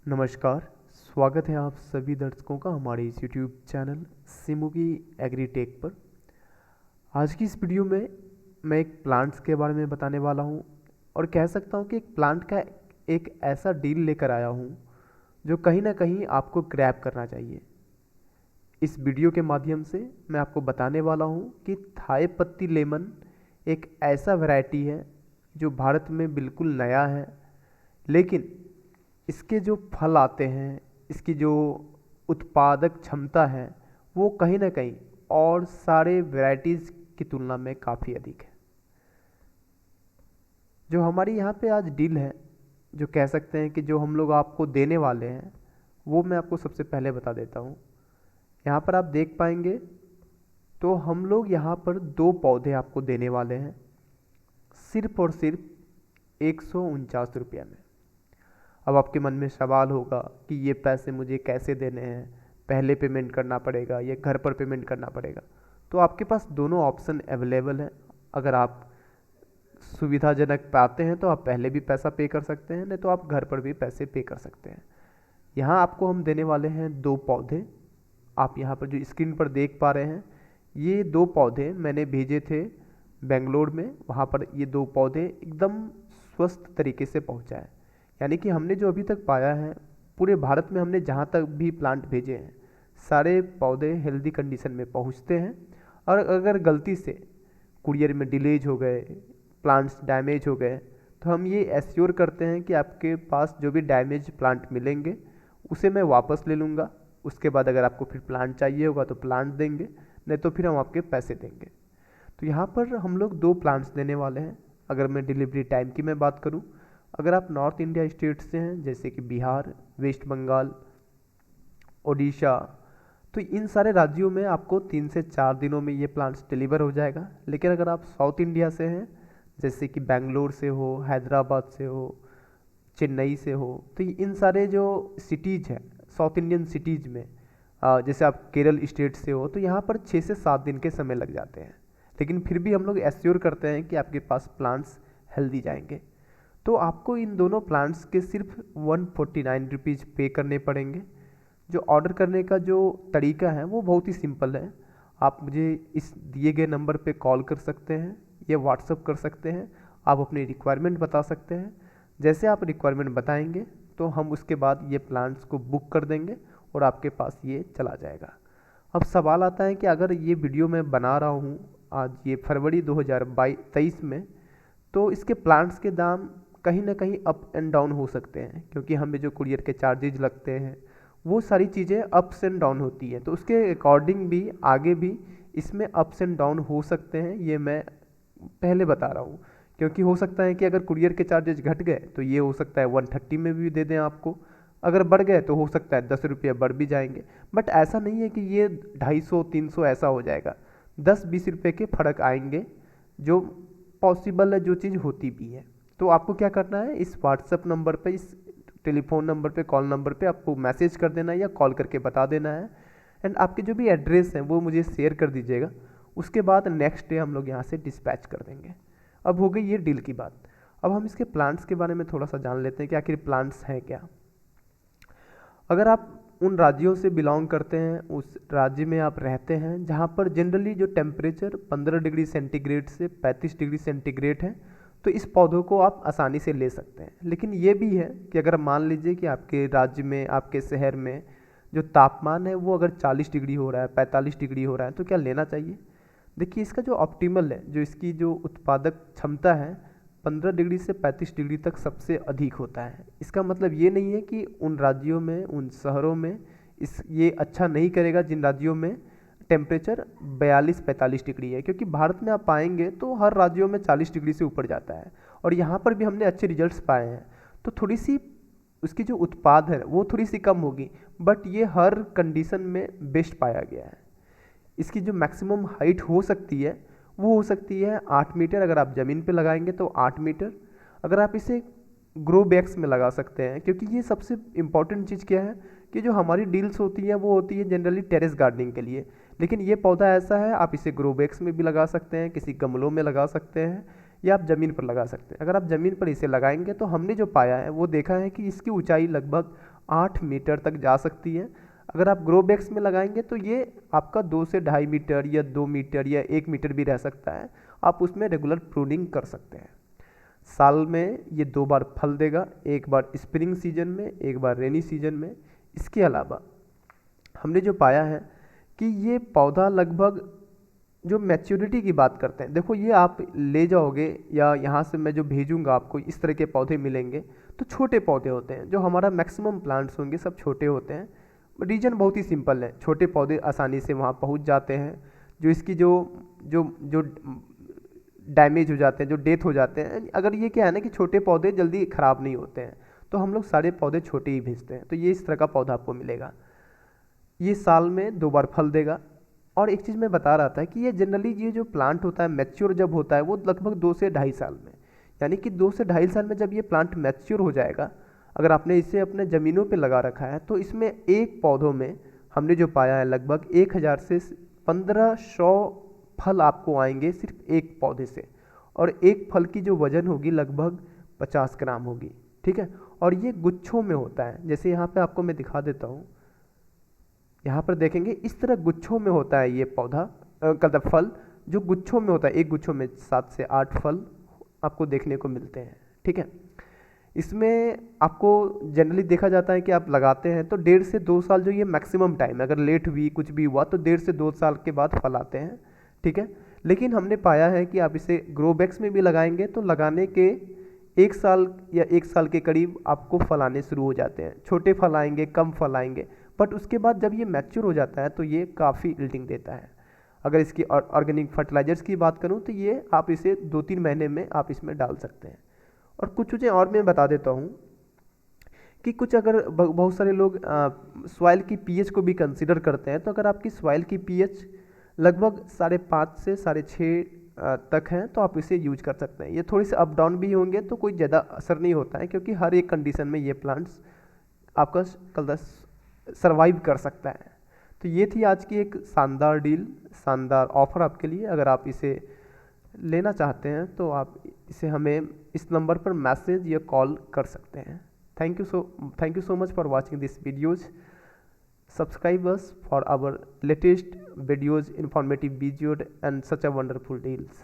नमस्कार। स्वागत है आप सभी दर्शकों का हमारे इस यूट्यूब चैनल सिमुगी एग्रीटेक पर। आज की इस वीडियो में मैं एक प्लांट्स के बारे में बताने वाला हूं और कह सकता हूं कि एक प्लांट का एक ऐसा डील लेकर आया हूं जो कहीं ना कहीं आपको ग्रैब करना चाहिए। इस वीडियो के माध्यम से मैं आपको बताने वाला हूं कि थाई पत्ती लेमन एक ऐसा वैरायटी है जो भारत में बिल्कुल नया है, लेकिन इसके जो फल आते हैं, इसकी जो उत्पादक क्षमता है, वो कहीं ना कहीं और सारे वैरायटीज़ की तुलना में काफ़ी अधिक है। जो हमारी यहाँ पे आज डील है, जो कह सकते हैं कि जो हम लोग आपको देने वाले हैं, वो मैं आपको सबसे पहले बता देता हूँ। यहाँ पर आप देख पाएंगे तो हम लोग यहाँ पर 2 पौधे आपको देने वाले हैं, सिर्फ और सिर्फ 149 रुपये में। अब आपके मन में सवाल होगा कि ये पैसे मुझे कैसे देने हैं, पहले पेमेंट करना पड़ेगा या घर पर पेमेंट करना पड़ेगा। तो आपके पास दोनों ऑप्शन अवेलेबल हैं। अगर आप सुविधाजनक पाते हैं तो आप पहले भी पैसा पे कर सकते हैं, नहीं तो आप घर पर भी पैसे पे कर सकते हैं। यहाँ आपको हम देने वाले हैं 2 पौधे। आप यहाँ पर जो स्क्रीन पर देख पा रहे हैं, ये 2 पौधे मैंने भेजे थे बेंगलोर में। वहाँ पर ये 2 पौधे एकदम स्वस्थ तरीके से पहुँचा है। यानी कि हमने जो अभी तक पाया है, पूरे भारत में हमने जहाँ तक भी प्लांट भेजे हैं, सारे पौधे हेल्दी कंडीशन में पहुँचते हैं। और अगर गलती से कुरियर में डिलेज हो गए, प्लांट्स डैमेज हो गए, तो हम ये एश्योर करते हैं कि आपके पास जो भी डैमेज प्लांट मिलेंगे उसे मैं वापस ले लूँगा। उसके बाद अगर आपको फिर प्लांट चाहिए होगा तो प्लांट देंगे, नहीं तो फिर हम आपके पैसे देंगे। तो यहाँ पर हम लोग 2 प्लांट्स देने वाले हैं। अगर मैं डिलीवरी टाइम की मैं बात करूँ, अगर आप नॉर्थ इंडिया स्टेट से हैं जैसे कि बिहार, वेस्ट बंगाल, ओडिशा, तो इन सारे राज्यों में आपको 3 से 4 दिनों में ये प्लांट्स डिलीवर हो जाएगा। लेकिन अगर आप साउथ इंडिया से हैं जैसे कि बेंगलोर से हो, हैदराबाद से हो, चेन्नई से हो, तो इन सारे जो सिटीज़ हैं साउथ इंडियन सिटीज़ में, जैसे आप केरल स्टेट से हो, तो यहाँ पर 6 से 7 दिन के समय लग जाते हैं। लेकिन फिर भी हम लोग एश्योर करते हैं कि आपके पास प्लांट्स हेल्दी जाएंगे। तो आपको इन दोनों प्लांट्स के सिर्फ 149 रुपीज़ पे करने पड़ेंगे। जो ऑर्डर करने का जो तरीका है वो बहुत ही सिंपल है। आप मुझे इस दिए गए नंबर पे कॉल कर सकते हैं या व्हाट्सअप कर सकते हैं। आप अपनी रिक्वायरमेंट बता सकते हैं। जैसे आप रिक्वायरमेंट बताएंगे तो हम उसके बाद ये प्लांट्स को बुक कर देंगे और आपके पास ये चला जाएगा। अब सवाल आता है कि अगर ये वीडियो मैं बना रहा हूँ आज ये फरवरी 2023 में, तो इसके प्लांट्स के दाम कहीं ना कहीं अप एंड डाउन हो सकते हैं, क्योंकि हमें जो कुरियर के चार्जेज लगते हैं वो सारी चीज़ें अप्स एंड डाउन होती हैं। तो उसके अकॉर्डिंग भी आगे भी इसमें अप्स एंड डाउन हो सकते हैं, ये मैं पहले बता रहा हूँ। क्योंकि हो सकता है कि अगर कुरियर के चार्जेज घट गए तो ये हो सकता है 130 में भी दे दें आपको, अगर बढ़ गए तो हो सकता है 10 रुपये बढ़ भी जाएंगे। बट ऐसा नहीं है कि ये 250-300 ऐसा हो जाएगा, 10-20 रुपये के फ़र्क आएंगे, जो पॉसिबल है, जो चीज़ होती भी है। तो आपको क्या करना है, इस व्हाट्सएप नंबर पे, इस टेलीफोन नंबर पे, कॉल नंबर पे आपको मैसेज कर देना है या कॉल करके बता देना है। एंड आपके जो भी एड्रेस हैं वो मुझे शेयर कर दीजिएगा। उसके बाद नेक्स्ट डे हम लोग यहाँ से डिस्पैच कर देंगे। अब हो गई ये डील की बात। अब हम इसके प्लांट्स के बारे में थोड़ा सा जान लेते हैं कि आखिर प्लांट्स हैं क्या। अगर आप उन राज्यों से बिलोंग करते हैं, उस राज्य में आप रहते हैं जहाँ पर जनरली जो टेम्परेचर 15 डिग्री सेंटीग्रेड से 35 डिग्री सेंटीग्रेड है, तो इस पौधों को आप आसानी से ले सकते हैं। लेकिन ये भी है कि अगर मान लीजिए कि आपके राज्य में, आपके शहर में जो तापमान है वो अगर 40 डिग्री हो रहा है, 45 डिग्री हो रहा है, तो क्या लेना चाहिए? देखिए, इसका जो ऑप्टिमल है, जो इसकी जो उत्पादक क्षमता है, 15 डिग्री से 35 डिग्री तक सबसे अधिक होता है। इसका मतलब ये नहीं है कि उन राज्यों में, उन शहरों में ये अच्छा नहीं करेगा जिन राज्यों में टेम्परेचर 42-45 डिग्री है, क्योंकि भारत में आप पाएंगे तो हर राज्यों में 40 डिग्री से ऊपर जाता है और यहाँ पर भी हमने अच्छे रिजल्ट्स पाए हैं। तो थोड़ी सी उसकी जो उत्पाद है वो थोड़ी सी कम होगी, बट ये हर कंडीशन में बेस्ट पाया गया है। इसकी जो मैक्सिमम हाइट हो सकती है वो हो सकती है 8 मीटर। अगर आप ज़मीन पे लगाएंगे तो 8 मीटर। अगर आप इसे ग्रो बैग्स में लगा सकते हैं, क्योंकि ये सबसे इम्पॉर्टेंट चीज़ क्या है कि जो हमारी डील्स होती हैं वो होती है जनरली टेरेस गार्डनिंग के लिए। लेकिन ये पौधा ऐसा है, आप इसे ग्रो बैग्स में भी लगा सकते हैं, किसी गमलों में लगा सकते हैं या आप ज़मीन पर लगा सकते हैं। अगर आप ज़मीन पर इसे लगाएंगे तो हमने जो पाया है वो देखा है कि इसकी ऊंचाई लगभग 8 मीटर तक जा सकती है। अगर आप ग्रो बैग्स में लगाएंगे तो ये आपका 2 से 2.5 मीटर या 2 मीटर या 1 मीटर भी रह सकता है। आप उसमें रेगुलर प्रूनिंग कर सकते हैं। साल में ये 2 बार फल देगा, एक बार स्प्रिंग सीजन में, एक बार रेनी सीजन में। इसके अलावा हमने जो पाया है कि ये पौधा लगभग जो मैच्योरिटी की बात करते हैं, देखो ये आप ले जाओगे या यहाँ से मैं जो भेजूंगा आपको इस तरह के पौधे मिलेंगे तो छोटे पौधे होते हैं। जो हमारा मैक्सिमम प्लांट्स होंगे सब छोटे होते हैं। रीजन बहुत ही सिंपल है, छोटे पौधे आसानी से वहाँ पहुँच जाते हैं। जो इसकी जो जो जो डैमेज हो जाते हैं, जो डेथ हो जाते हैं, अगर ये क्या है ना कि छोटे पौधे जल्दी ख़राब नहीं होते हैं, तो हम लोग सारे पौधे छोटे ही भेजते हैं। तो ये इस तरह का पौधा आपको मिलेगा। ये साल में 2 बार फल देगा। और एक चीज़ मैं बता रहा था कि ये जनरली ये जो प्लांट होता है मैच्योर जब होता है वो लगभग 2 से 2.5 साल में, यानी कि 2 से 2.5 साल में जब ये प्लांट मैच्योर हो जाएगा, अगर आपने इसे अपने ज़मीनों पे लगा रखा है तो इसमें एक पौधों में हमने जो पाया है लगभग 1000 से 1500 फल आपको आएंगे सिर्फ एक पौधे से। और एक फल की जो वज़न होगी लगभग 50 ग्राम होगी, ठीक है। और ये गुच्छों में होता है, जैसे यहाँ पे आपको मैं दिखा देता हूँ। यहाँ पर देखेंगे इस तरह गुच्छों में होता है ये पौधा मतलब फल, जो गुच्छों में होता है। एक गुच्छों में 7 से 8 फल आपको देखने को मिलते हैं, ठीक है। इसमें आपको जनरली देखा जाता है कि आप लगाते हैं तो 1.5 से 2 साल जो ये मैक्सिमम टाइम है, अगर लेट हुई कुछ भी हुआ तो 1.5 से 2 साल के बाद फल आते हैं, ठीक है। लेकिन हमने पाया है कि आप इसे ग्रो बैग्स में भी लगाएंगे तो लगाने के 1 साल या 1 साल के करीब आपको फल आने शुरू हो जाते हैं। छोटे फल आएंगे, कम फल आएंगे, बट उसके बाद जब ये मैच्योर हो जाता है तो ये काफ़ी यील्डिंग देता है। अगर इसकी ऑर्गेनिक फर्टिलाइजर्स की बात करूँ तो ये आप इसे 2-3 महीने में आप इसमें डाल सकते हैं। और कुछ चीज़ें और मैं बता देता हूँ कि कुछ अगर बहुत सारे लोग सॉइल की पीएच को भी कंसिडर करते हैं, तो अगर आपकी सॉइल की पीएच लगभग 5.5 से 6.5 तक है तो आप इसे यूज कर सकते हैं। ये थोड़ी सी अप डाउन भी होंगे तो कोई ज़्यादा असर नहीं होता है, क्योंकि हर एक कंडीशन में ये प्लांट्स आपका कल सर्वाइव कर सकता है। तो ये थी आज की एक शानदार डील, शानदार ऑफर आपके लिए। अगर आप इसे लेना चाहते हैं तो आप इसे हमें इस नंबर पर मैसेज या कॉल कर सकते हैं। Thank you so much for watching this videos. Subscribe us for our latest videos, informative videos and such a wonderful deals.